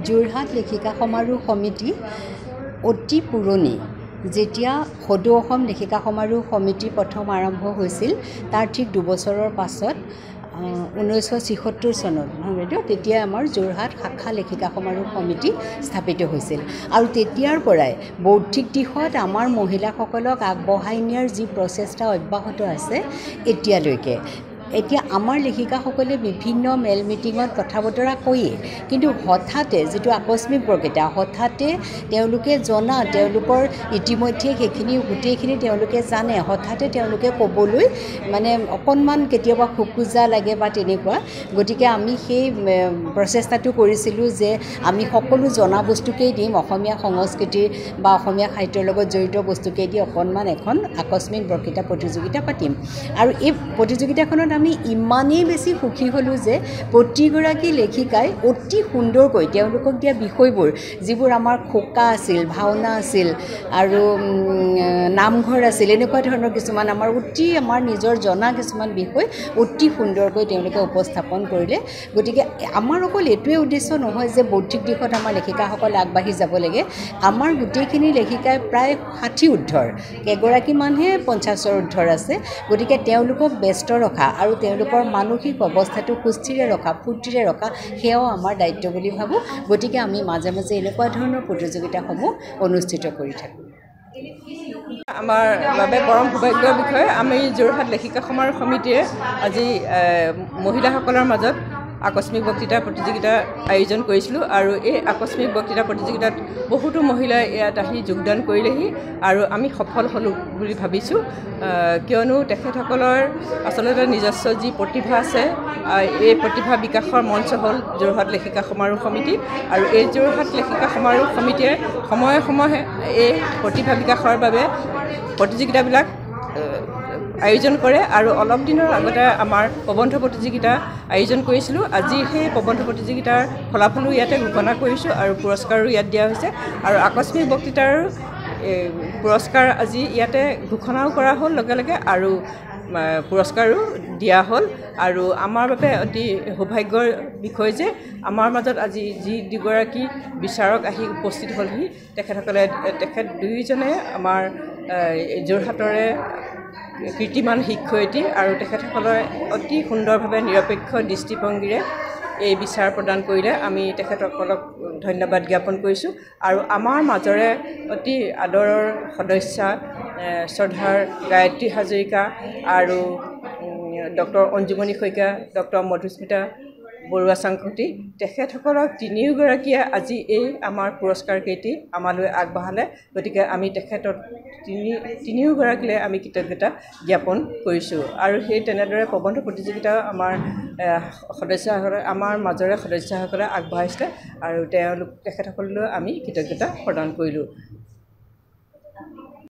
যোৰহাট লেখিকা সমাৰোহ সমিতি অতি পুৰণি। যেতিয়া সদৌ অসম লেখিকা সমাৰোহ সমিতি প্ৰথম আৰম্ভ হৈছিল তাৰ ঠিক দুবছৰৰ পাছত 1976 চনত তেতিয়া আমাৰ যোৰহাট শাখা লেখিকা সমাৰোহ সমিতি স্থাপিত হৈছিল আৰু তেতিয়াৰ পৰাই বৌদ্ধিক দিশত আমাৰ মহিলাসকলক আগবঢ়াই নিয়াৰ যি প্ৰচেষ্টা অব্যাহত আছে এতিয়ালৈকে। এতিয়া আমাৰ লেখিকাসকলে বিভিন্ন মেল মিটিঙত কথা বতৰা কৈয়ে, কিন্তু হঠাতে যিটো আকস্মিক প্ৰকৃতা, হঠাতে তেওঁলোকে জনা, তেওঁলোকৰ ইতিমধ্যে সেইখিনি গোটেইখিনি তেওঁলোকে জানে, হঠাতে তেওঁলোকে ক'বলৈ মানে অকণমান কেতিয়াবা খোকোজা লাগে বা তেনেকুৱা। গতিকে আমি সেই প্ৰচেষ্টাটো কৰিছিলোঁ যে আমি সকলো জনা বস্তুকেই দিম, অসমীয়া সংস্কৃতি বা অসমীয়া সাহিত্যৰ লগত জড়িত বস্তুকেই দি অকণমান এখন আকস্মিক বক্তৃতা প্ৰতিযোগিতা পাতিম। আৰু এই প্ৰতিযোগিতাখনত আমি ইমানেই বেছি সুখী হ'লোঁ যে প্ৰতিগৰাকী লেখিকাই অতি সুন্দৰকৈ তেওঁলোকক দিয়া বিষয়বোৰ, যিবোৰ আমাৰ খোকা আছিল, ভাওনা আছিল আৰু নামঘৰ আছিল, এনেকুৱা ধৰণৰ কিছুমান আমাৰ নিজৰ জনা কিছুমান বিষয় অতি সুন্দৰকৈ তেওঁলোকে উপস্থাপন কৰিলে। গতিকে আমাৰ অকল এইটোৱে উদ্দেশ্য নহয় যে বৌদ্ধিক দিশত আমাৰ লেখিকাসকল আগবাঢ়ি যাব লাগে। আমাৰ গোটেইখিনি লেখিকাই প্ৰায় 60 ঊৰ্ধৰ, কেইগৰাকী মানুহে 50ৰ ঊৰ্ধৰ আছে। গতিকে তেওঁলোকক ব্যস্ত ৰখা আৰু তেওঁলোকৰ মানসিক অৱস্থাটো সুস্থিৰে ৰখা, ফূৰ্তিৰে ৰখা, সেয়াও আমাৰ দায়িত্ব বুলি ভাবোঁ। গতিকে আমি মাজে মাজে এনেকুৱা ধৰণৰ প্ৰতিযোগিতাসমূহ অনুষ্ঠিত কৰি থাকোঁ। আমাৰ বাবে পৰম সৌভাগ্যৰ বিষয়ে, আমি যোৰহাট লেখিকা সমাৰোহ সমিতিয়ে আজি মহিলাসকলৰ মাজত আকস্মিক বক্তৃতা প্ৰতিযোগিতা আয়োজন কৰিছিলোঁ আৰু এই আকস্মিক বক্তৃতা প্ৰতিযোগিতাত বহুতো মহিলাই ইয়াত আহি যোগদান কৰিলেহি আৰু আমি সফল হ'লোঁ বুলি ভাবিছোঁ। কিয়নো তেখেতসকলৰ আচলতে নিজস্ব যি প্ৰতিভা আছে, এই প্ৰতিভা বিকাশৰ মঞ্চ হ'ল যোৰহাট লেখিকা সমাৰোহ সমিতি আৰু এই যোৰহাট লেখিকা সমাৰোহ সমিতিয়ে সময়ে সময়ে এই প্ৰতিভা বিকাশৰ বাবে প্ৰতিযোগিতাবিলাক আয়োজন কৰে আৰু অলপ দিনৰ আগতে আমাৰ প্ৰবন্ধ প্ৰতিযোগিতা আয়োজন কৰিছিলোঁ। আজি সেই প্ৰবন্ধ প্ৰতিযোগিতাৰ ফলাফলো ইয়াতে ঘোষণা কৰিছোঁ আৰু পুৰস্কাৰো ইয়াত দিয়া হৈছে আৰু আকস্মিক বক্তৃতাৰ পুৰস্কাৰ আজি ইয়াতে ঘোষণাও কৰা হ'ল লগে লগে আৰু পুৰস্কাৰো দিয়া হ'ল। আৰু আমাৰ বাবে অতি সৌভাগ্যৰ বিষয় যে আমাৰ মাজত আজি যি দুগৰাকী বিচাৰক আহি উপস্থিত হ'লহি, তেখেত দুয়োজনে আমাৰ যোৰহাটৰে কীৰ্তিমান শিক্ষয়িত্ৰী আৰু তেখেতসকলে অতি সুন্দৰভাৱে নিৰপেক্ষ দৃষ্টিভংগীৰে এই বিচাৰ প্ৰদান কৰিলে। আমি তেখেতসকলক ধন্যবাদ জ্ঞাপন কৰিছোঁ আৰু আমাৰ মাজৰে অতি আদৰৰ সদস্যা শ্ৰদ্ধাৰ গায়ত্ৰী হাজৰিকা আৰু ডক্টৰ অঞ্জুমণি শইকীয়া, ডক্টৰ মধুস্মিতা বৰুৱা চাংকুটি, তেখেতসকলক তিনিওগৰাকীয়ে আজি এই আমাৰ পুৰস্কাৰকেইটি আমালৈ আগবঢ়ালে। গতিকে আমি তেখেতৰ তিনিওগৰাকীলৈ আমি কৃতজ্ঞতা জ্ঞাপন কৰিছোঁ আৰু সেই তেনেদৰে প্ৰবন্ধ প্ৰতিযোগিতা আমাৰ আমাৰ মাজৰে সদস্যসকলে আগবঢ়াইছিলে আৰু তেখেতসকললৈ আমি কৃতজ্ঞতা প্ৰদান কৰিলোঁ।